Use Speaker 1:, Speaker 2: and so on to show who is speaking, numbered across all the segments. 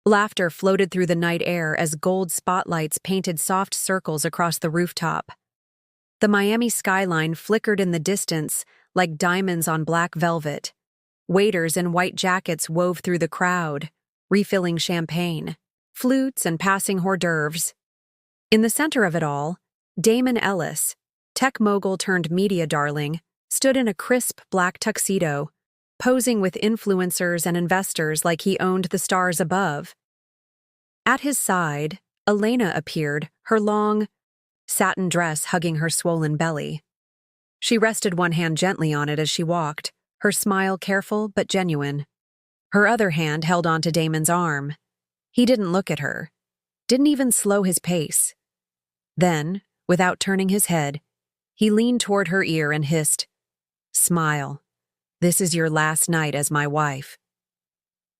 Speaker 1: Laughter floated through the night air as gold spotlights painted soft circles across the rooftop. The Miami skyline flickered in the distance like diamonds on black velvet. Waiters in white jackets wove through the crowd, refilling champagne, flutes and passing hors d'oeuvres. In the center of it all, Damon Ellis, tech mogul turned media darling, stood in a crisp black tuxedo, posing with influencers and investors like he owned the stars above. At his side, Elena appeared, her long, satin dress hugging her swollen belly. She rested one hand gently on it as she walked, her smile careful but genuine. Her other hand held onto Damon's arm. He didn't look at her, didn't even slow his pace. Then, without turning his head, he leaned toward her ear and hissed, "Smile. This is your last night as my wife."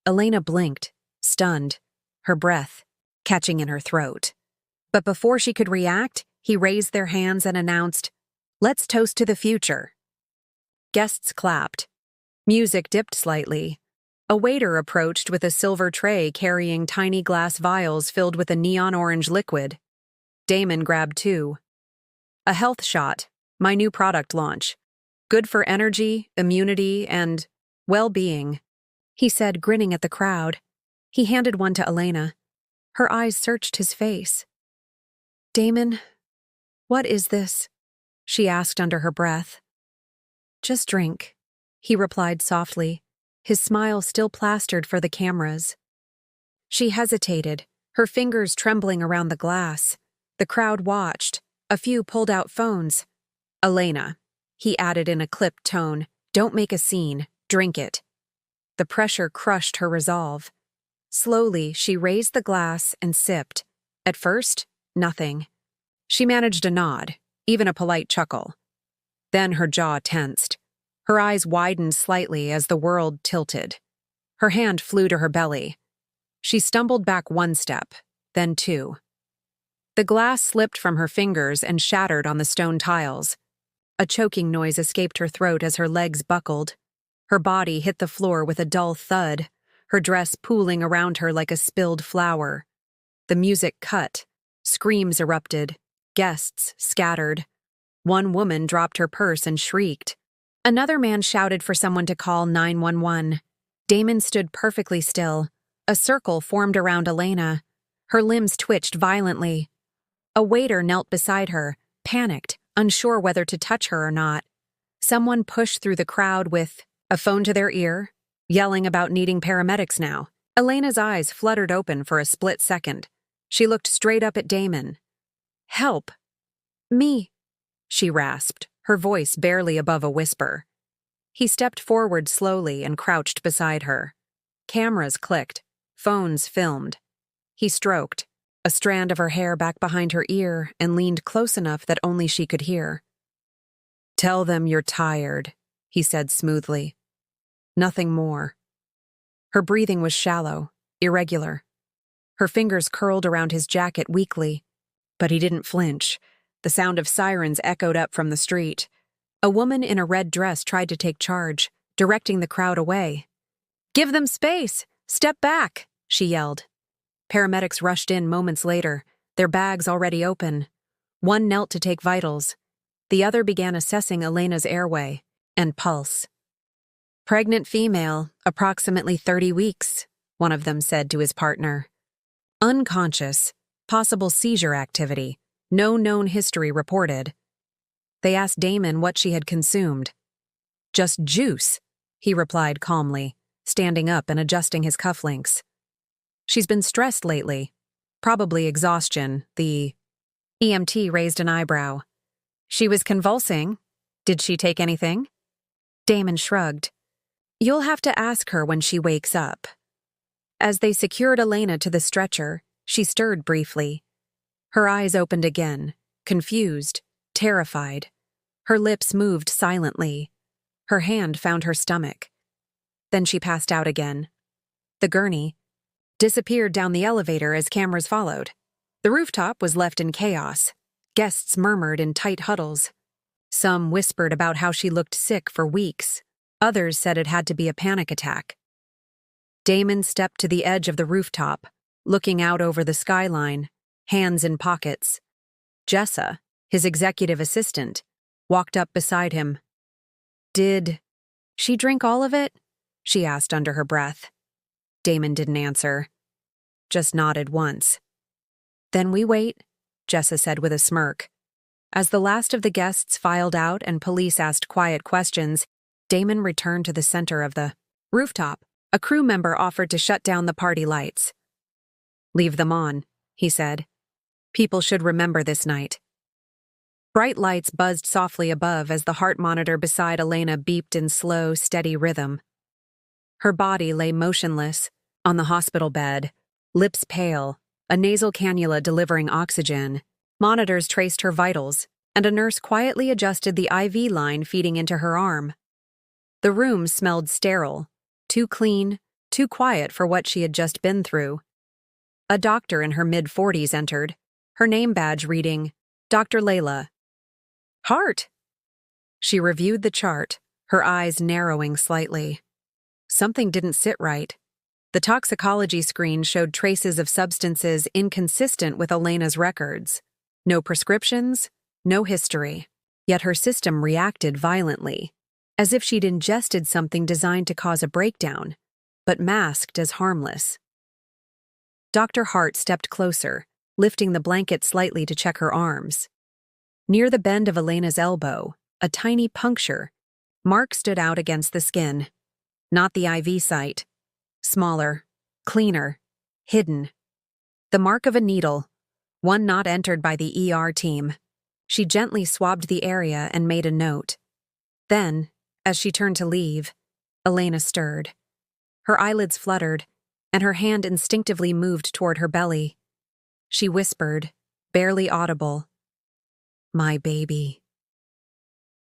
Speaker 1: Elena blinked, stunned, her breath catching in her throat. But before she could react, he raised their hands and announced, "Let's toast to the future." Guests clapped. Music dipped slightly. A waiter approached with a silver tray carrying tiny glass vials filled with a neon orange liquid. Damon grabbed two. "A health shot, my new product launch. Good for energy, immunity, and well-being," he said, grinning at the crowd. He handed one to Elena. Her eyes searched his face. "Damon, what is this?" she asked under her breath. "Just drink," he replied softly, his smile still plastered for the cameras. She hesitated, her fingers trembling around the glass. The crowd watched. A few pulled out phones. "Elena," he added in a clipped tone, "don't make a scene. Drink it." The pressure crushed her resolve. Slowly, she raised the glass and sipped. At first, nothing. She managed a nod, even a polite chuckle. Then her jaw tensed. Her eyes widened slightly as the world tilted. Her hand flew to her belly. She stumbled back one step, then two. The glass slipped from her fingers and shattered on the stone tiles. A choking noise escaped her throat as her legs buckled. Her body hit the floor with a dull thud, her dress pooling around her like a spilled flower. The music cut. Screams erupted. Guests scattered. One woman dropped her purse and shrieked. Another man shouted for someone to call 911. Damon stood perfectly still. A circle formed around Elena. Her limbs twitched violently. A waiter knelt beside her, panicked, unsure whether to touch her or not. Someone pushed through the crowd with a phone to their ear, yelling about needing paramedics now. Elena's eyes fluttered open for a split second. She looked straight up at Damon. "Help. Me," she rasped, her voice barely above a whisper. He stepped forward slowly and crouched beside her. Cameras clicked. Phones filmed. He stroked a strand of her hair back behind her ear and leaned close enough that only she could hear. "Tell them you're tired," he said smoothly. "Nothing more." Her breathing was shallow, irregular. Her fingers curled around his jacket weakly, but he didn't flinch. The sound of sirens echoed up from the street. A woman in a red dress tried to take charge, directing the crowd away. "Give them space! Step back!" she yelled. Paramedics rushed in moments later, their bags already open. One knelt to take vitals. The other began assessing Elena's airway and pulse. "Pregnant female, approximately 30 weeks, one of them said to his partner. "Unconscious, possible seizure activity, no known history reported." They asked Damon what she had consumed. "Just juice," he replied calmly, standing up and adjusting his cufflinks. "She's been stressed lately. Probably exhaustion." The EMT raised an eyebrow. "She was convulsing. Did she take anything?" Damon shrugged. "You'll have to ask her when she wakes up." As they secured Elena to the stretcher, she stirred briefly. Her eyes opened again, confused, terrified. Her lips moved silently. Her hand found her stomach. Then she passed out again. The gurney disappeared down the elevator as cameras followed. The rooftop was left in chaos. Guests murmured in tight huddles. Some whispered about how she looked sick for weeks. Others said it had to be a panic attack. Damon stepped to the edge of the rooftop, looking out over the skyline, hands in pockets. Jessa, his executive assistant, walked up beside him. "Did she drink all of it?" she asked under her breath. Damon didn't answer, just nodded once. "Then we wait," Jessa said with a smirk. As the last of the guests filed out and police asked quiet questions, Damon returned to the center of the rooftop. A crew member offered to shut down the party lights. "Leave them on," he said. "People should remember this night." Bright lights buzzed softly above as the heart monitor beside Elena beeped in slow, steady rhythm. Her body lay motionless on the hospital bed, lips pale, a nasal cannula delivering oxygen. Monitors traced her vitals, and a nurse quietly adjusted the IV line feeding into her arm. The room smelled sterile, too clean, too quiet for what she had just been through. A doctor in her mid-40s entered, her name badge reading, "Dr. Layla." "Heart!" She reviewed the chart, her eyes narrowing slightly. Something didn't sit right. The toxicology screen showed traces of substances inconsistent with Elena's records. No prescriptions, no history. Yet her system reacted violently, as if she'd ingested something designed to cause a breakdown, but masked as harmless. Dr. Hart stepped closer, lifting the blanket slightly to check her arms. Near the bend of Elena's elbow, a tiny puncture mark stood out against the skin. Not the IV site. Smaller, cleaner, hidden. The mark of a needle, one not entered by the ER team. She gently swabbed the area and made a note. Then, as she turned to leave, Elena stirred. Her eyelids fluttered, and her hand instinctively moved toward her belly. She whispered, barely audible, "My baby."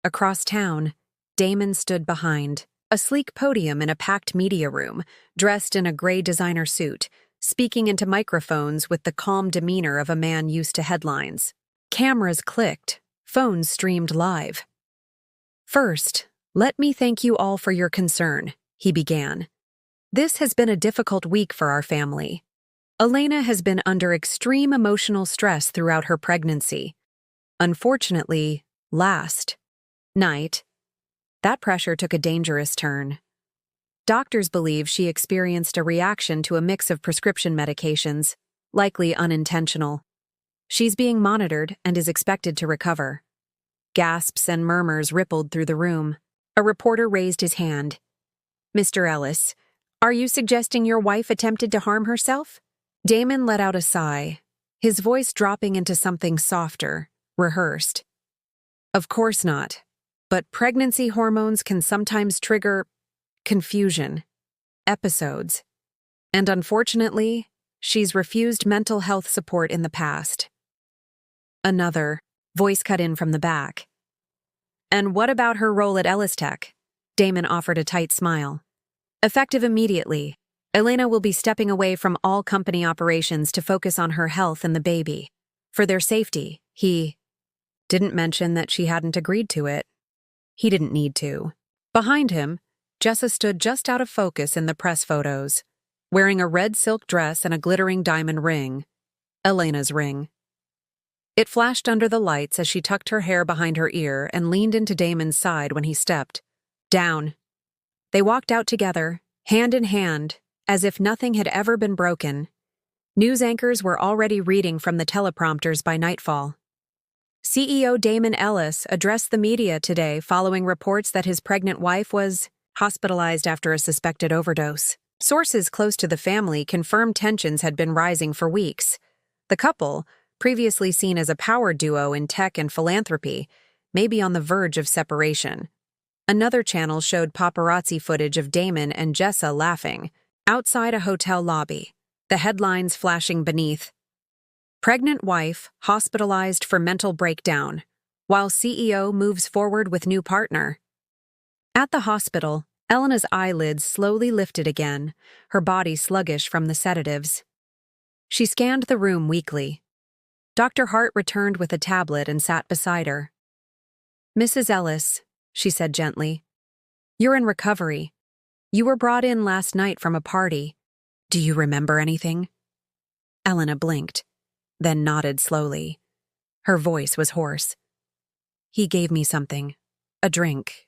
Speaker 1: Across town, Damon stood behind a sleek podium in a packed media room, dressed in a gray designer suit, speaking into microphones with the calm demeanor of a man used to headlines. Cameras clicked, phones streamed live. "First, let me thank you all for your concern," he began. "This has been a difficult week for our family. Elena has been under extreme emotional stress throughout her pregnancy. Unfortunately, last night, that pressure took a dangerous turn. Doctors believe she experienced a reaction to a mix of prescription medications, likely unintentional. She's being monitored and is expected to recover." Gasps and murmurs rippled through the room. A reporter raised his hand. "Mr. Ellis, are you suggesting your wife attempted to harm herself?" Damon let out a sigh, his voice dropping into something softer, rehearsed. "Of course not. But pregnancy hormones can sometimes trigger confusion, episodes. And unfortunately, she's refused mental health support in the past." Another voice cut in from the back. "And what about her role at Ellis Tech?" Damon offered a tight smile. "Effective immediately. Elena will be stepping away from all company operations to focus on her health and the baby. For their safety, he didn't mention that she hadn't agreed to it. He didn't need to." Behind him, Jessa stood just out of focus in the press photos, wearing a red silk dress and a glittering diamond ring, Elena's ring. It flashed under the lights as she tucked her hair behind her ear and leaned into Damon's side when he stepped down. They walked out together, hand in hand, as if nothing had ever been broken. News anchors were already reading from the teleprompters by nightfall. CEO Damon Ellis addressed the media today following reports that his pregnant wife was hospitalized after a suspected overdose. Sources close to the family confirmed tensions had been rising for weeks. The couple, previously seen as a power duo in tech and philanthropy, may be on the verge of separation. Another channel showed paparazzi footage of Damon and Jessa laughing outside a hotel lobby, the headlines flashing beneath. "Pregnant wife hospitalized for mental breakdown, while CEO moves forward with new partner." At the hospital, Elena's eyelids slowly lifted again, her body sluggish from the sedatives. She scanned the room weakly. Dr. Hart returned with a tablet and sat beside her. "Mrs. Ellis," she said gently, "you're in recovery. You were brought in last night from a party. Do you remember anything?" Elena blinked, then nodded slowly. Her voice was hoarse. He gave me something. A drink.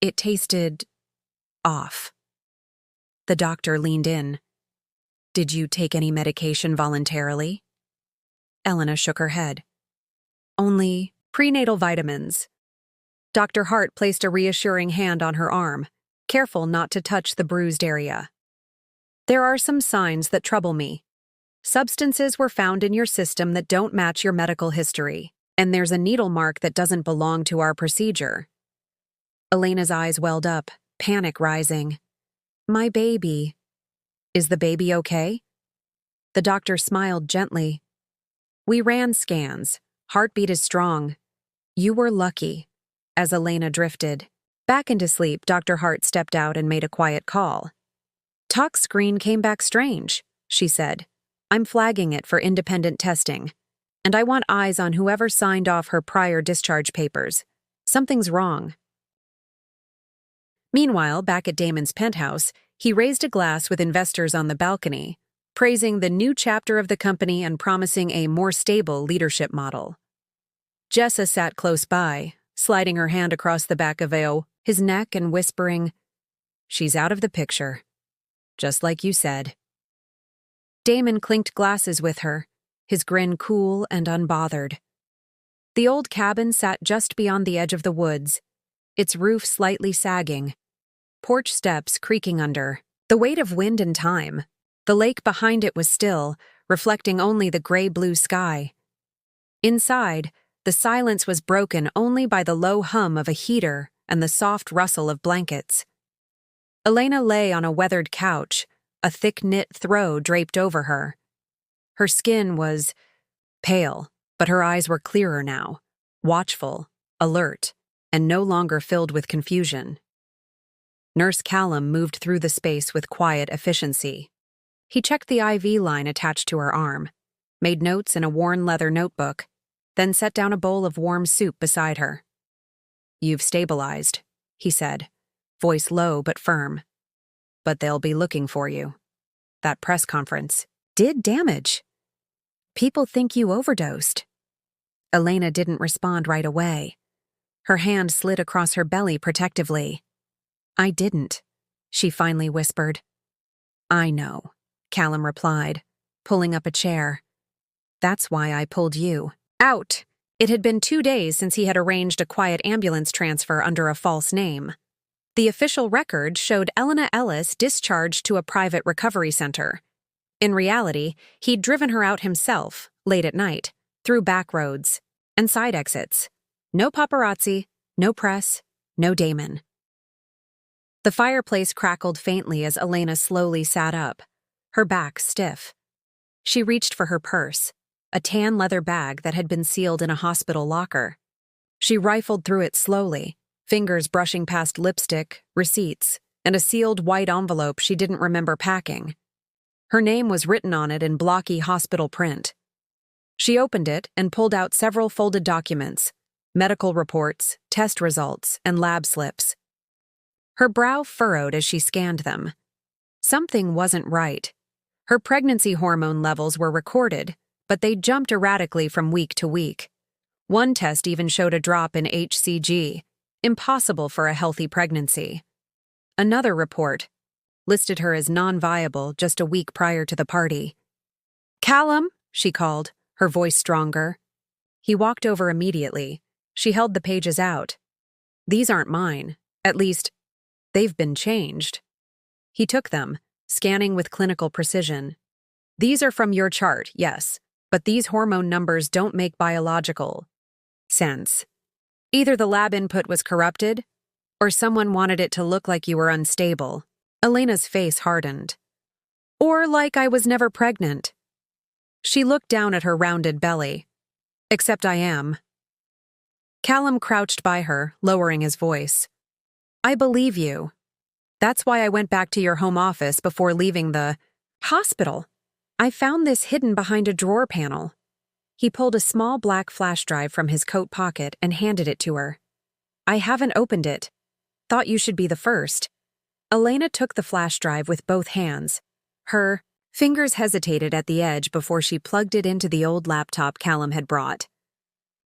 Speaker 1: It tasted off. The doctor leaned in. Did you take any medication voluntarily? Elena shook her head. Only prenatal vitamins. Dr. Hart placed a reassuring hand on her arm, careful not to touch the bruised area. There are some signs that trouble me. Substances were found in your system that don't match your medical history, and there's a needle mark that doesn't belong to our procedure. Elena's eyes welled up, panic rising. My baby. Is the baby okay? The doctor smiled gently. We ran scans. Heartbeat is strong. You were lucky. As Elena drifted back into sleep, Dr. Hart stepped out and made a quiet call. Tox screen came back strange, she said. I'm flagging it for independent testing, and I want eyes on whoever signed off her prior discharge papers. Something's wrong. Meanwhile, back at Damon's penthouse, he raised a glass with investors on the balcony, praising the new chapter of the company and promising a more stable leadership model. Jessa sat close by, sliding her hand across the back of his neck and whispering, She's out of the picture. Just like you said. Damon clinked glasses with her, his grin cool and unbothered. The old cabin sat just beyond the edge of the woods, its roof slightly sagging, porch steps creaking under, the weight of wind and time. The lake behind it was still, reflecting only the gray-blue sky. Inside, the silence was broken only by the low hum of a heater and the soft rustle of blankets. Elena lay on a weathered couch, a thick-knit throw draped over her. Her skin was pale, but her eyes were clearer now, watchful, alert, and no longer filled with confusion. Nurse Callum moved through the space with quiet efficiency. He checked the IV line attached to her arm, made notes in a worn leather notebook, then set down a bowl of warm soup beside her. You've stabilized, he said, voice low but firm. But they'll be looking for you. That press conference did damage. People think you overdosed. Elena didn't respond right away. Her hand slid across her belly protectively. I didn't, she finally whispered. I know, Callum replied, pulling up a chair. That's why I pulled you out. It had been 2 days since he had arranged a quiet ambulance transfer under a false name. The official record showed Elena Ellis discharged to a private recovery center. In reality, he'd driven her out himself, late at night, through back roads and side exits. No paparazzi, no press, no Damon. The fireplace crackled faintly as Elena slowly sat up, her back stiff. She reached for her purse, a tan leather bag that had been sealed in a hospital locker. She rifled through it slowly, fingers brushing past lipstick, receipts, and a sealed white envelope she didn't remember packing. Her name was written on it in blocky hospital print. She opened it and pulled out several folded documents, medical reports, test results, and lab slips. Her brow furrowed as she scanned them. Something wasn't right. Her pregnancy hormone levels were recorded, but they jumped erratically from week to week. One test even showed a drop in HCG, impossible for a healthy pregnancy. Another report listed her as non-viable just a week prior to the party. Callum, she called, her voice stronger. He walked over immediately. She held the pages out. These aren't mine. At least, they've been changed. He took them, scanning with clinical precision. These are from your chart, yes, but these hormone numbers don't make biological sense. Either the lab input was corrupted, or someone wanted it to look like you were unstable. Elena's face hardened. Or like I was never pregnant. She looked down at her rounded belly. Except I am. Callum crouched by her, lowering his voice. I believe you. That's why I went back to your home office before leaving the hospital. I found this hidden behind a drawer panel. He pulled a small black flash drive from his coat pocket and handed it to her. I haven't opened it. Thought you should be the first. Elena took the flash drive with both hands, her Fingers hesitated at the edge before she plugged it into the old laptop Callum had brought.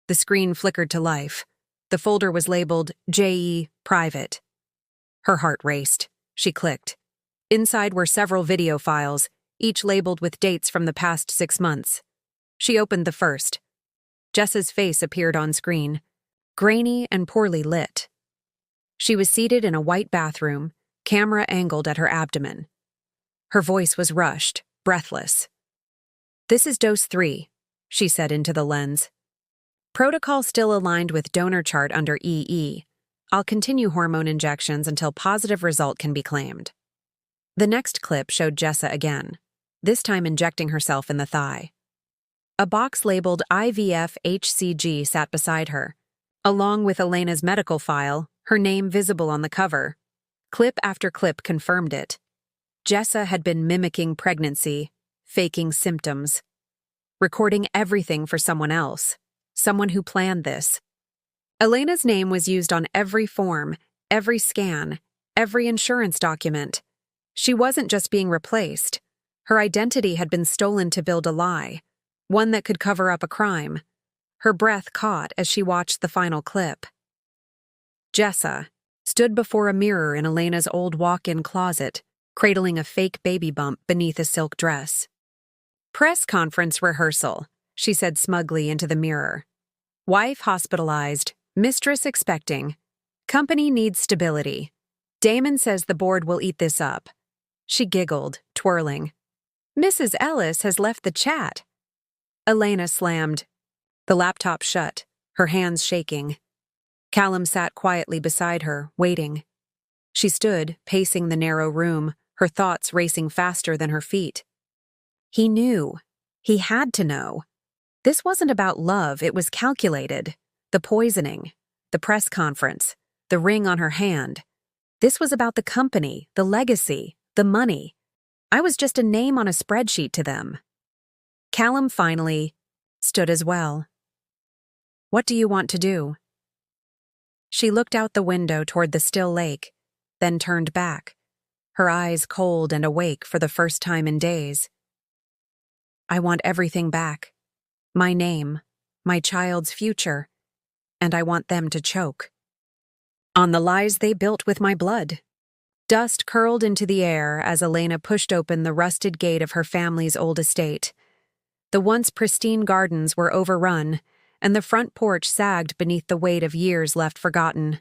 Speaker 1: The screen flickered to life. The folder was labeled JE Private. Her heart raced. She clicked. Inside were several video files, each labeled with dates from the past 6 months. She opened the first. Jessa's face appeared on screen, grainy and poorly lit. She was seated in a white bathroom, camera angled at her abdomen. Her voice was rushed, breathless. "This is dose 3, she said into the lens. "Protocol still aligned with donor chart under EE. I'll continue hormone injections until positive result can be claimed." The next clip showed Jessa again, this time injecting herself in the thigh. A box labeled IVF HCG sat beside her, along with Elena's medical file, her name visible on the cover. Clip after clip confirmed it. Jessa had been mimicking pregnancy, faking symptoms, recording everything for someone else, someone who planned this. Elena's name was used on every form, every scan, every insurance document. She wasn't just being replaced. Her identity had been stolen to build a lie, one that could cover up a crime. Her breath caught as she watched the final clip. Jessa stood before a mirror in Elena's old walk-in closet, cradling a fake baby bump beneath a silk dress. "Press conference rehearsal," she said smugly into the mirror. "Wife hospitalized, mistress expecting. Company needs stability. Damon says the board will eat this up." She giggled, twirling. "Mrs. Ellis has left the chat." Elena slammed. The laptop shut, her hands shaking. Callum sat quietly beside her, waiting. She stood, pacing the narrow room, her thoughts racing faster than her feet. He knew. He had to know. This wasn't about love, it was calculated. The poisoning, the press conference, the ring on her hand. This was about the company, the legacy, the money. I was just a name on a spreadsheet to them. Callum finally stood as well. "What do you want to do?" She looked out the window toward the still lake, then turned back, her eyes cold and awake for the first time in days. "I want everything back. My name, my child's future, and I want them to choke on the lies they built with my blood." Dust curled into the air as Elena pushed open the rusted gate of her family's old estate. The once pristine gardens were overrun, and the front porch sagged beneath the weight of years left forgotten.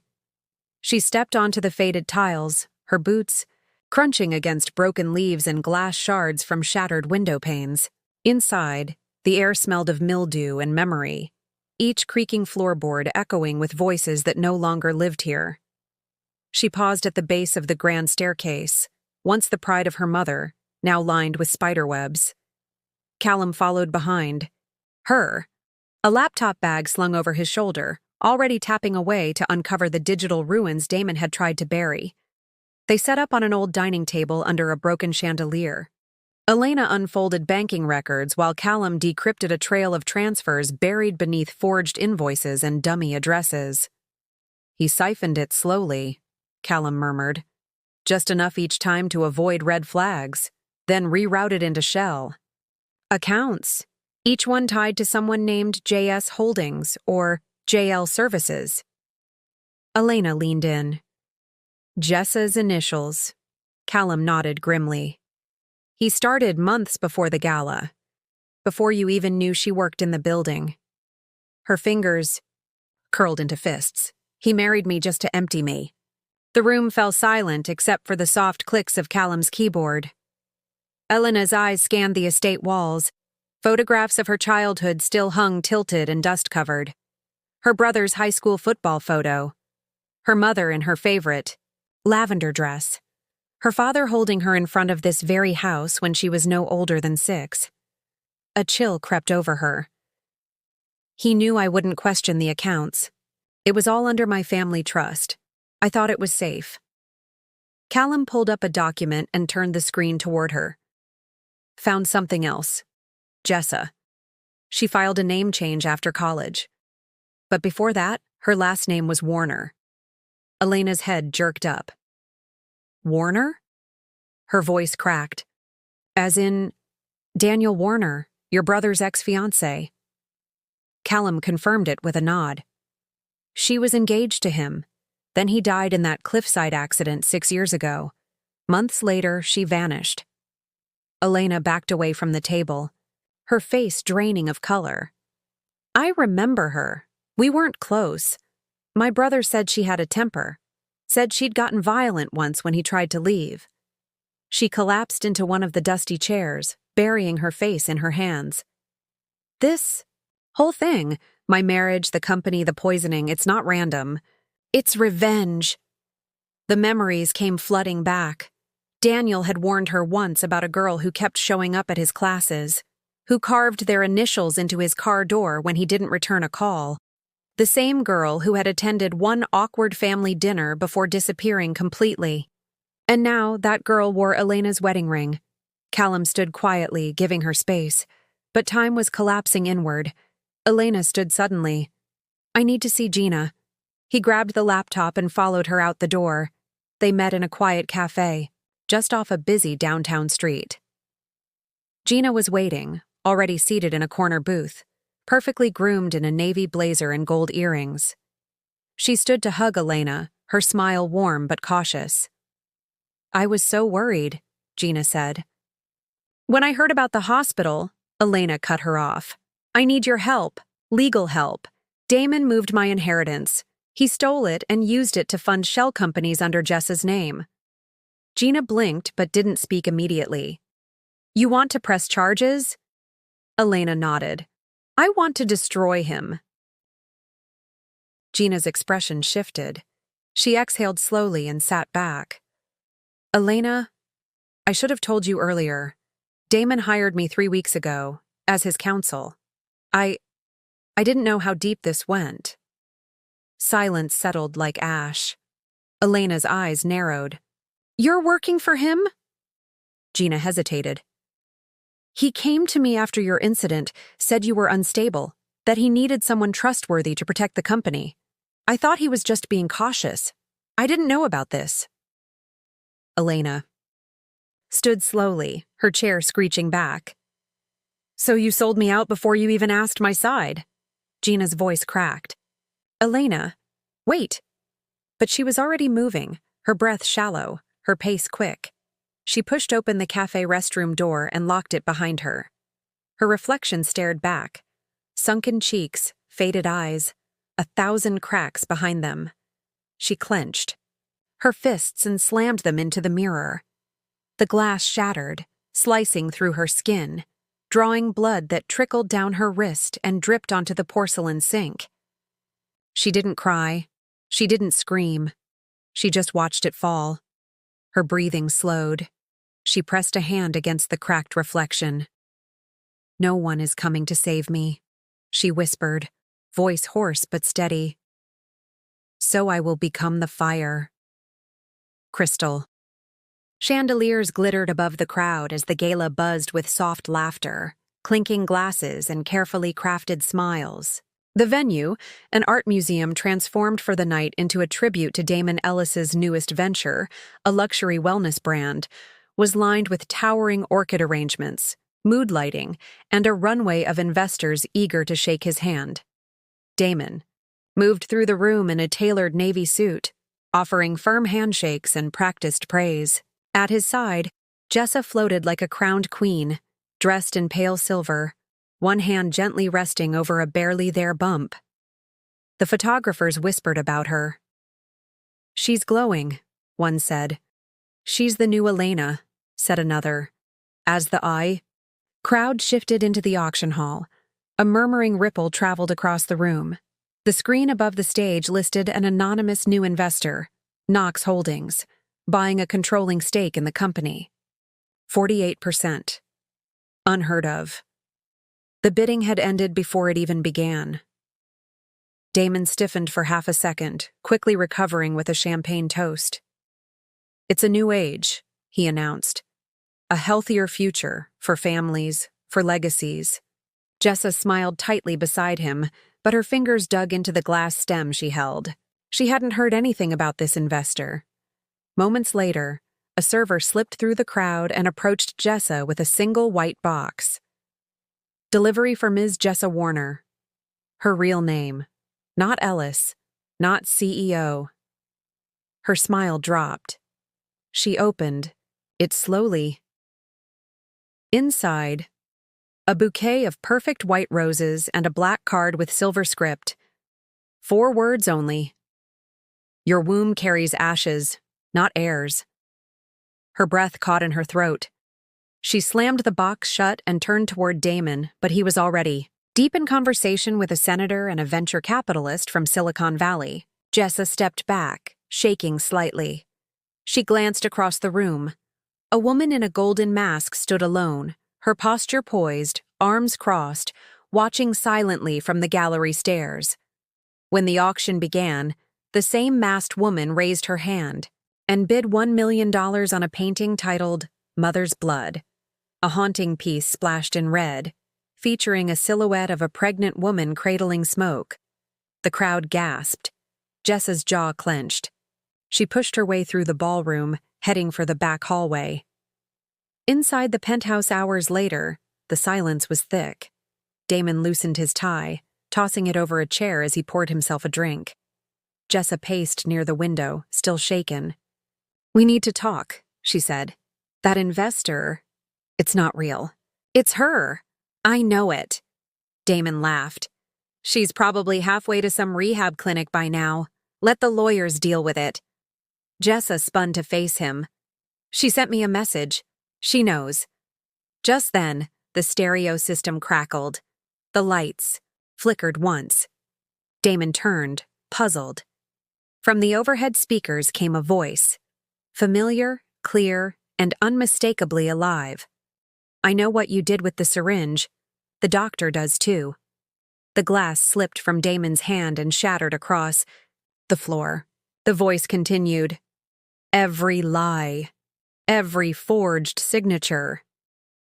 Speaker 1: She stepped onto the faded tiles, her boots crunching against broken leaves and glass shards from shattered window panes. Inside, the air smelled of mildew and memory, each creaking floorboard echoing with voices that no longer lived here. She paused at the base of the grand staircase, once the pride of her mother, now lined with spiderwebs. Callum followed behind. Her, a laptop bag slung over his shoulder, already tapping away to uncover the digital ruins Damon had tried to bury. They set up on an old dining table under a broken chandelier. Elena unfolded banking records while Callum decrypted a trail of transfers buried beneath forged invoices and dummy addresses. "He siphoned it slowly," Callum murmured. "Just enough each time to avoid red flags, then rerouted into shell. Accounts, each one tied to someone named JS Holdings or JL Services." Elena leaned in. "Jessa's initials." Callum nodded grimly. "He started months before the gala, before you even knew she worked in the building." Her fingers curled into fists. "He married me just to empty me." The room fell silent except for the soft clicks of Callum's keyboard. Elena's eyes scanned the estate walls. Photographs of her childhood still hung tilted and dust-covered. Her brother's high school football photo. Her mother in her favorite lavender dress. Her father holding her in front of this very house when she was no older than 6. A chill crept over her. "He knew I wouldn't question the accounts. It was all under my family trust. I thought it was safe." Callum pulled up a document and turned the screen toward her. "Found something else. Jessa. She filed a name change after college. But before that, her last name was Warner." Elena's head jerked up. "Warner?" Her voice cracked. As in, Daniel Warner, your brother's ex-fiancé. Callum confirmed it with a nod. She was engaged to him. Then he died in that cliffside accident 6 years ago. Months later, she vanished. Elena backed away from the table, her face draining of color. I remember her. We weren't close. My brother said she had a temper. Said she'd gotten violent once when he tried to leave. She collapsed into one of the dusty chairs, burying her face in her hands. This whole thing, my marriage, the company, the poisoning, it's not random. It's revenge. The memories came flooding back. Daniel had warned her once about a girl who kept showing up at his classes, who carved their initials into his car door when he didn't return a call. The same girl who had attended one awkward family dinner before disappearing completely. And now that girl wore Elena's wedding ring. Callum stood quietly, giving her space, but time was collapsing inward. Elena stood suddenly. I need to see Gina. He grabbed the laptop and followed her out the door. They met in a quiet cafe, just off a busy downtown street. Gina was waiting, already seated in a corner booth, perfectly groomed in a navy blazer and gold earrings. She stood to hug Elena, her smile warm but cautious. I was so worried, Gina said. When I heard about the hospital, Elena cut her off. I need your help, legal help. Damon moved my inheritance. He stole it and used it to fund shell companies under Jessa's name. Gina blinked but didn't speak immediately. You want to press charges? Elena nodded. I want to destroy him. Gina's expression shifted. She exhaled slowly and sat back. Elena, I should have told you earlier. Damon hired me 3 weeks ago, as his counsel. I didn't know how deep this went. Silence settled like ash. Elena's eyes narrowed. You're working for him? Gina hesitated. He came to me after your incident, said you were unstable, that he needed someone trustworthy to protect the company. I thought he was just being cautious. I didn't know about this. Elena stood slowly, her chair screeching back. So you sold me out before you even asked my side? Gina's voice cracked. Elena, wait. But she was already moving, her breath shallow, her pace quick. She pushed open the cafe restroom door and locked it behind her. Her reflection stared back. Sunken cheeks, faded eyes, 1,000 cracks behind them. She clenched her fists and slammed them into the mirror. The glass shattered, slicing through her skin, drawing blood that trickled down her wrist and dripped onto the porcelain sink. She didn't cry. She didn't scream. She just watched it fall. Her breathing slowed. She pressed a hand against the cracked reflection. No one is coming to save me, she whispered, voice hoarse but steady. So I will become the fire. Crystal. Chandeliers glittered above the crowd as the gala buzzed with soft laughter, clinking glasses and carefully crafted smiles. The venue, an art museum transformed for the night into a tribute to Damon Ellis's newest venture, a luxury wellness brand, was lined with towering orchid arrangements, mood lighting, and a runway of investors eager to shake his hand. Damon moved through the room in a tailored navy suit, offering firm handshakes and practiced praise. At his side, Jessa floated like a crowned queen, dressed in pale silver, one hand gently resting over a barely there bump. The photographers whispered about her. She's glowing, one said. She's the new Elena, said another. As the crowd shifted into the auction hall, a murmuring ripple traveled across the room. The screen above the stage listed an anonymous new investor, Knox Holdings, buying a controlling stake in the company. 48%. Unheard of. The bidding had ended before it even began. Damon stiffened for half a second, quickly recovering with a champagne toast. It's a new age, he announced. A healthier future, for families, for legacies. Jessa smiled tightly beside him, but her fingers dug into the glass stem she held. She hadn't heard anything about this investor. Moments later, a server slipped through the crowd and approached Jessa with a single white box. Delivery for Ms. Jessa Warner. Her real name. Not Ellis. Not CEO. Her smile dropped. She opened it slowly. Inside, a bouquet of perfect white roses and a black card with silver script. 4 words only. Your womb carries ashes, not heirs. Her breath caught in her throat. She slammed the box shut and turned toward Damon, but he was already deep in conversation with a senator and a venture capitalist from Silicon Valley. Jessa stepped back, shaking slightly. She glanced across the room. A woman in a golden mask stood alone, her posture poised, arms crossed, watching silently from the gallery stairs. When the auction began, the same masked woman raised her hand and bid $1 million on a painting titled Mother's Blood, a haunting piece splashed in red, featuring a silhouette of a pregnant woman cradling smoke. The crowd gasped. Jessa's jaw clenched. She pushed her way through the ballroom, heading for the back hallway. Inside the penthouse hours later, the silence was thick. Damon loosened his tie, tossing it over a chair as he poured himself a drink. Jessa paced near the window, still shaken. "We need to talk," she said. "That investor, it's not real. It's her. I know it." Damon laughed. "She's probably halfway to some rehab clinic by now. Let the lawyers deal with it." Jessa spun to face him. "She sent me a message. She knows." Just then, the stereo system crackled. The lights flickered once. Damon turned, puzzled. From the overhead speakers came a voice. Familiar, clear, and unmistakably alive. "I know what you did with the syringe. The doctor does too." The glass slipped from Damon's hand and shattered across the floor. The voice continued. "Every lie. Every forged signature.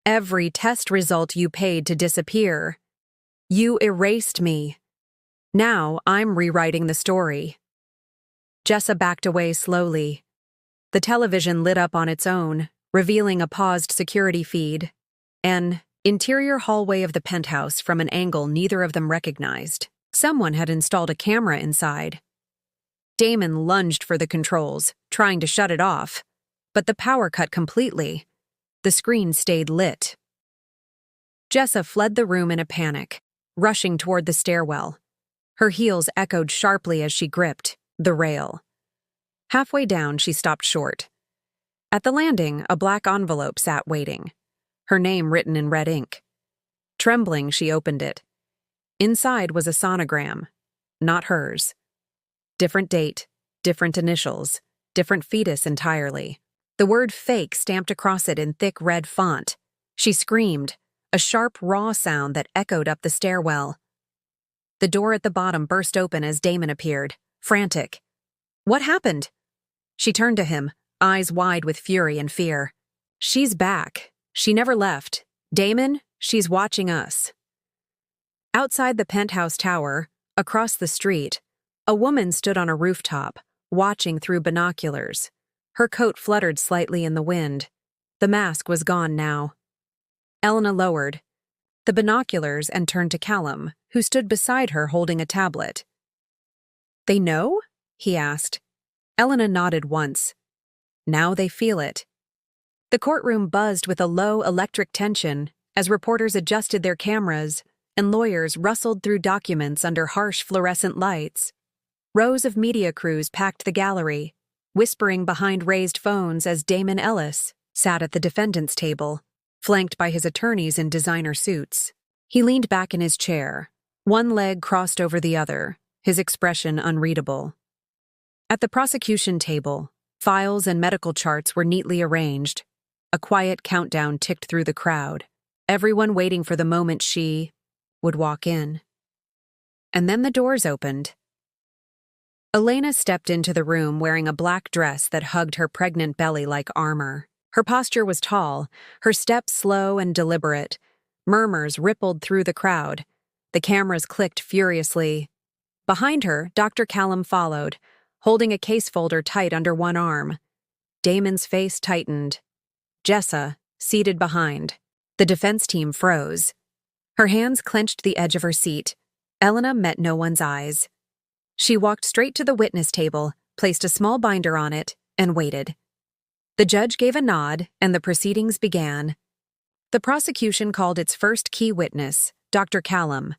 Speaker 1: Every test result you paid to disappear. You erased me. Now I'm rewriting the story." Jessa backed away slowly. The television lit up on its own, revealing a paused security feed. An interior hallway of the penthouse from an angle neither of them recognized. Someone had installed a camera inside. Damon lunged for the controls, trying to shut it off, but the power cut completely. The screen stayed lit. Jessa fled the room in a panic, rushing toward the stairwell. Her heels echoed sharply as she gripped the rail. Halfway down, she stopped short. At the landing, a black envelope sat waiting, her name written in red ink. Trembling, she opened it. Inside was a sonogram, not hers. Different date, different initials, different fetus entirely. The word fake stamped across it in thick red font. She screamed, a sharp, raw sound that echoed up the stairwell. The door at the bottom burst open as Damon appeared, frantic. "What happened?" She turned to him, eyes wide with fury and fear. "She's back. She never left. Damon, she's watching us." Outside the penthouse tower, across the street, a woman stood on a rooftop, watching through binoculars. Her coat fluttered slightly in the wind. The mask was gone now. Elena lowered the binoculars and turned to Callum, who stood beside her holding a tablet. "They know?" he asked. Elena nodded once. "Now they feel it." The courtroom buzzed with a low electric tension as reporters adjusted their cameras and lawyers rustled through documents under harsh fluorescent lights. Rows of media crews packed the gallery, whispering behind raised phones as Damon Ellis sat at the defendant's table, flanked by his attorneys in designer suits. He leaned back in his chair, one leg crossed over the other, his expression unreadable. At the prosecution table, files and medical charts were neatly arranged. A quiet countdown ticked through the crowd, everyone waiting for the moment she would walk in. And then the doors opened. Elena stepped into the room wearing a black dress that hugged her pregnant belly like armor. Her posture was tall, her steps slow and deliberate. Murmurs rippled through the crowd. The cameras clicked furiously. Behind her, Dr. Callum followed, holding a case folder tight under one arm. Damon's face tightened. Jessa, seated behind. The defense team froze. Her hands clenched the edge of her seat. Elena met no one's eyes. She walked straight to the witness table, placed a small binder on it, and waited. The judge gave a nod, and the proceedings began. The prosecution called its first key witness, Dr. Callum.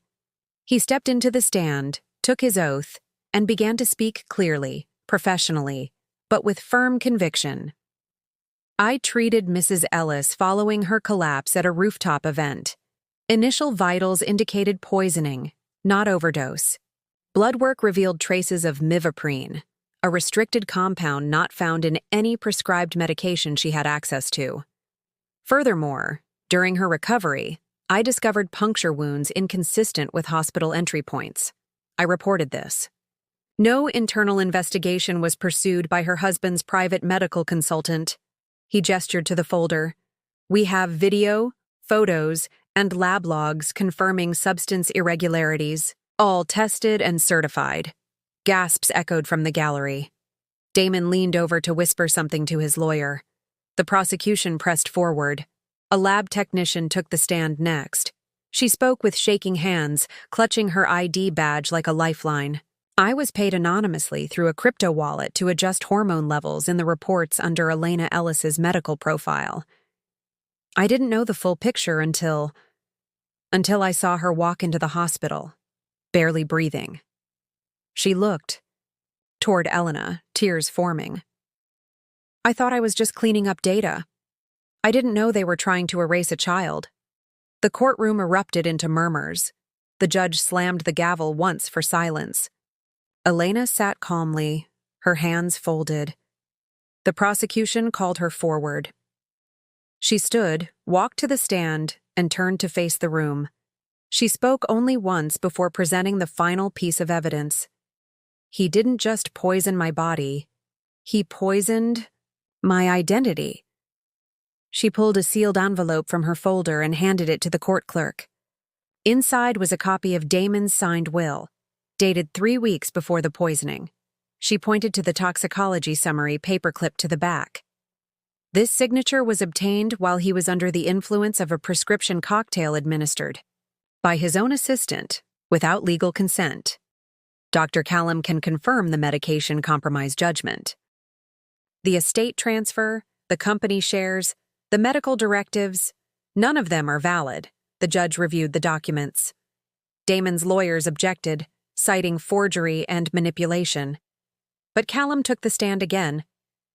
Speaker 1: He stepped into the stand, took his oath, and began to speak clearly, professionally, but with firm conviction. I treated Mrs. Ellis following her collapse at a rooftop event. Initial vitals indicated poisoning, not overdose. Blood work revealed traces of mivaprine, a restricted compound not found in any prescribed medication she had access to. Furthermore, during her recovery, I discovered puncture wounds inconsistent with hospital entry points. I reported this. No internal investigation was pursued by her husband's private medical consultant. He gestured to the folder. We have video, photos, and lab logs confirming substance irregularities, all tested and certified. Gasps echoed from the gallery. Damon leaned over to whisper something to his lawyer. The prosecution pressed forward. A lab technician took the stand next. She spoke with shaking hands, clutching her ID badge like a lifeline. I was paid anonymously through a crypto wallet to adjust hormone levels in the reports under Elena Ellis's medical profile. I didn't know the full picture until I saw her walk into the hospital, barely breathing. She looked toward Elena, tears forming. I thought I was just cleaning up data. I didn't know they were trying to erase a child. The courtroom erupted into murmurs. The judge slammed the gavel once for silence. Elena sat calmly, her hands folded. The prosecution called her forward. She stood, walked to the stand, and turned to face the room. She spoke only once before presenting the final piece of evidence. He didn't just poison my body. He poisoned my identity. She pulled a sealed envelope from her folder and handed it to the court clerk. Inside was a copy of Damon's signed will, dated 3 weeks before the poisoning. She pointed to the toxicology summary paperclipped to the back. This signature was obtained while he was under the influence of a prescription cocktail administered by his own assistant, without legal consent. Dr. Callum can confirm the medication compromise judgment. The estate transfer, the company shares, the medical directives, none of them are valid. The judge reviewed the documents. Damon's lawyers objected, citing forgery and manipulation. But Callum took the stand again,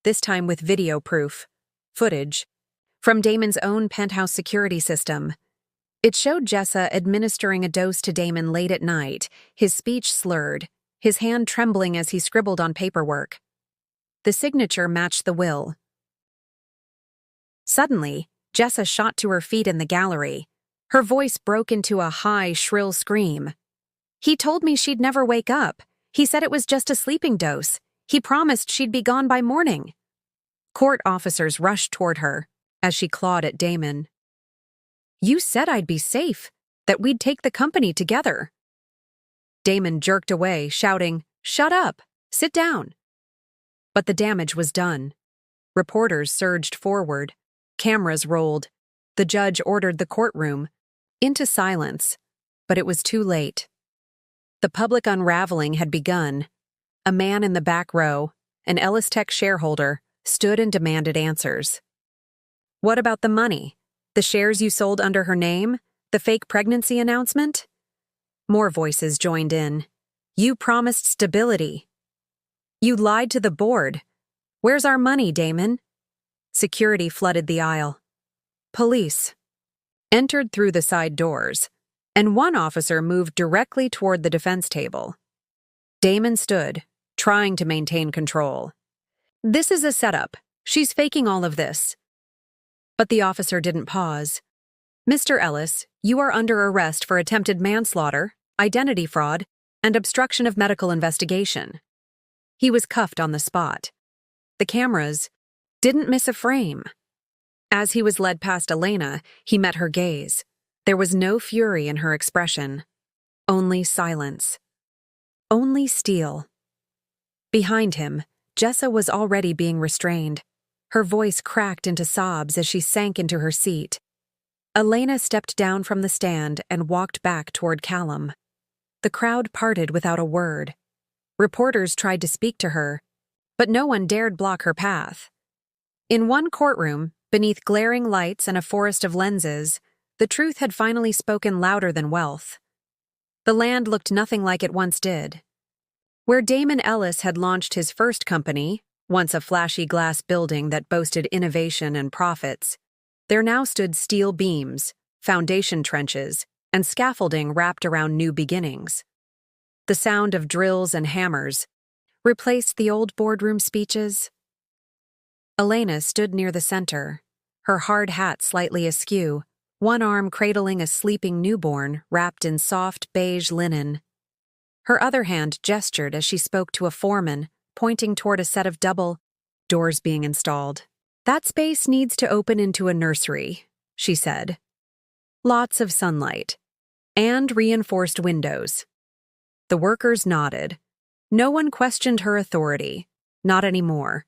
Speaker 1: this time with video proof, footage, from Damon's own penthouse security system. It showed Jessa administering a dose to Damon late at night, his speech slurred, his hand trembling as he scribbled on paperwork. The signature matched the will. Suddenly, Jessa shot to her feet in the gallery. Her voice broke into a high, shrill scream. He told me she'd never wake up. He said it was just a sleeping dose. He promised she'd be gone by morning. Court officers rushed toward her as she clawed at Damon. You said I'd be safe, that we'd take the company together. Damon jerked away, shouting, "Shut up! Sit down!" But the damage was done. Reporters surged forward. Cameras rolled. The judge ordered the courtroom into silence, but it was too late. The public unraveling had begun. A man in the back row, an Ellis Tech shareholder, stood and demanded answers. What about the money? The shares you sold under her name? The fake pregnancy announcement? More voices joined in. You promised stability. You lied to the board. Where's our money, Damon? Security flooded the aisle. Police entered through the side doors, and one officer moved directly toward the defense table. Damon stood, trying to maintain control. This is a setup. She's faking all of this. But the officer didn't pause. Mr. Ellis, you are under arrest for attempted manslaughter, identity fraud, and obstruction of medical investigation. He was cuffed on the spot. The cameras didn't miss a frame. As he was led past Elena, he met her gaze. There was no fury in her expression. Only silence. Only steel. Behind him, Jessa was already being restrained. Her voice cracked into sobs as she sank into her seat. Elena stepped down from the stand and walked back toward Callum. The crowd parted without a word. Reporters tried to speak to her, but no one dared block her path. In one courtroom, beneath glaring lights and a forest of lenses, the truth had finally spoken louder than wealth. The land looked nothing like it once did. Where Damon Ellis had launched his first company, once a flashy glass building that boasted innovation and profits, there now stood steel beams, foundation trenches, and scaffolding wrapped around new beginnings. The sound of drills and hammers replaced the old boardroom speeches. Elena stood near the center, her hard hat slightly askew, one arm cradling a sleeping newborn wrapped in soft beige linen. Her other hand gestured as she spoke to a foreman, pointing toward a set of double doors being installed. "That space needs to open into a nursery," she said. "Lots of sunlight. And reinforced windows." The workers nodded. No one questioned her authority. Not anymore.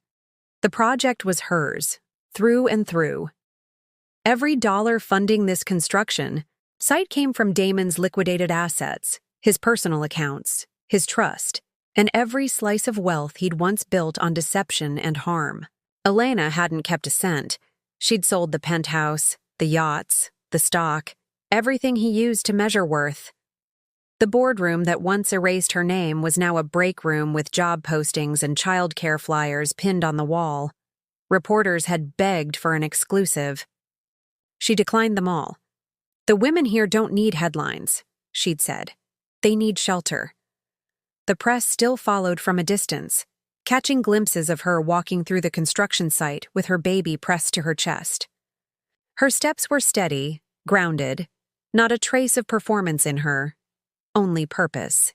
Speaker 1: The project was hers, through and through. Every dollar funding this construction site came from Damon's liquidated assets, his personal accounts, his trust, and every slice of wealth he'd once built on deception and harm. Elena hadn't kept a cent. She'd sold the penthouse, the yachts, the stock, everything he used to measure worth. The boardroom that once erased her name was now a break room with job postings and childcare flyers pinned on the wall. Reporters had begged for an exclusive. She declined them all. "The women here don't need headlines," she'd said. "They need shelter." The press still followed from a distance, catching glimpses of her walking through the construction site with her baby pressed to her chest. Her steps were steady, grounded, not a trace of performance in her, only purpose.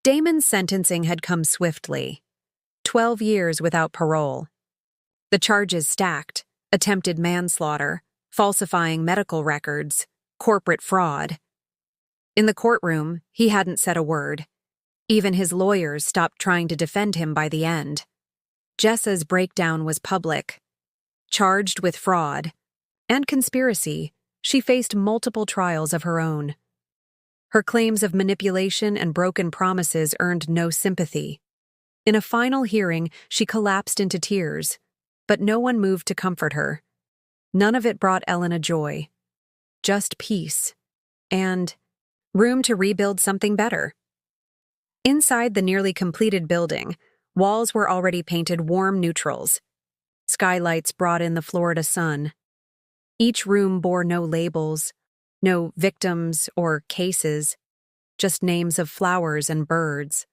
Speaker 1: Damon's sentencing had come swiftly. 12 years without parole. The charges stacked: attempted manslaughter, falsifying medical records, corporate fraud. In the courtroom, he hadn't said a word. Even his lawyers stopped trying to defend him by the end. Jessa's breakdown was public. Charged with fraud and conspiracy, she faced multiple trials of her own. Her claims of manipulation and broken promises earned no sympathy. In a final hearing, she collapsed into tears, but no one moved to comfort her. None of it brought Elena joy. Just peace. And room to rebuild something better. Inside the nearly completed building, walls were already painted warm neutrals. Skylights brought in the Florida sun. Each room bore no labels, no victims or cases, just names of flowers and birds.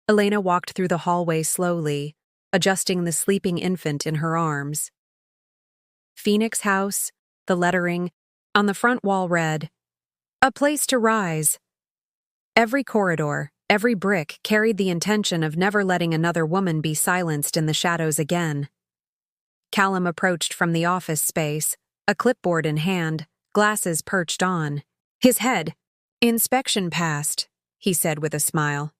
Speaker 1: Elena walked through the hallway slowly, adjusting the sleeping infant in her arms. Phoenix House, the lettering, on the front wall read, "A place to rise." Every corridor, every brick carried the intention of never letting another woman be silenced in the shadows again. Callum approached from the office space, a clipboard in hand, glasses perched on. His head. "Inspection passed," he said with a smile.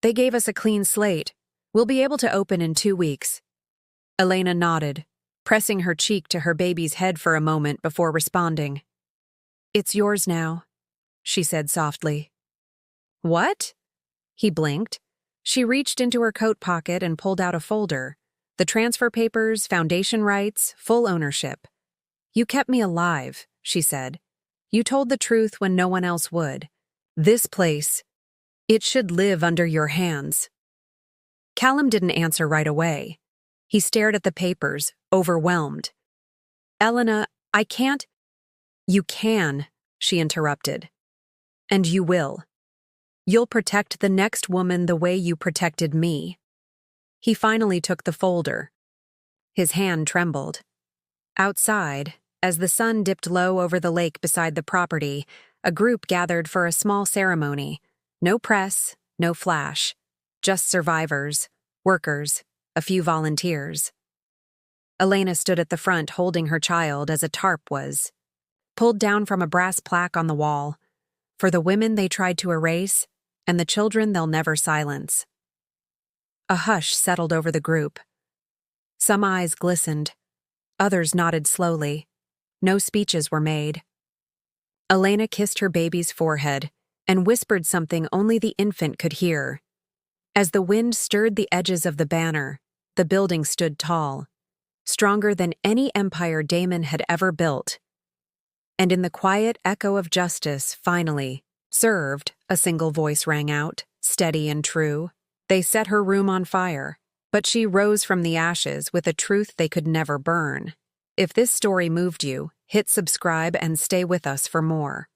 Speaker 1: "They gave us a clean slate. We'll be able to open in 2 weeks." Elena nodded, pressing her cheek to her baby's head for a moment before responding. "It's yours now," she said softly. "What?" He blinked. She reached into her coat pocket and pulled out a folder. The transfer papers, foundation rights, full ownership. "You kept me alive," she said. "You told the truth when no one else would. This place, it should live under your hands." Callum didn't answer right away. He stared at the papers, overwhelmed. "Elena, I can't—" "You can," she interrupted. "And you will. You'll protect the next woman the way you protected me." He finally took the folder. His hand trembled. Outside, as the sun dipped low over the lake beside the property, a group gathered for a small ceremony. No press, no flash. Just survivors, workers, a few volunteers. Elena stood at the front holding her child as a tarp was pulled down from a brass plaque on the wall. For the women they tried to erase, and the children they'll never silence. A hush settled over the group. Some eyes glistened. Others nodded slowly. No speeches were made. Elena kissed her baby's forehead and whispered something only the infant could hear. As the wind stirred the edges of the banner, the building stood tall, stronger than any empire Damon had ever built. And in the quiet echo of justice, finally, served, a single voice rang out, steady and true. They set her room on fire, but she rose from the ashes with a truth they could never burn. If this story moved you, hit subscribe and stay with us for more.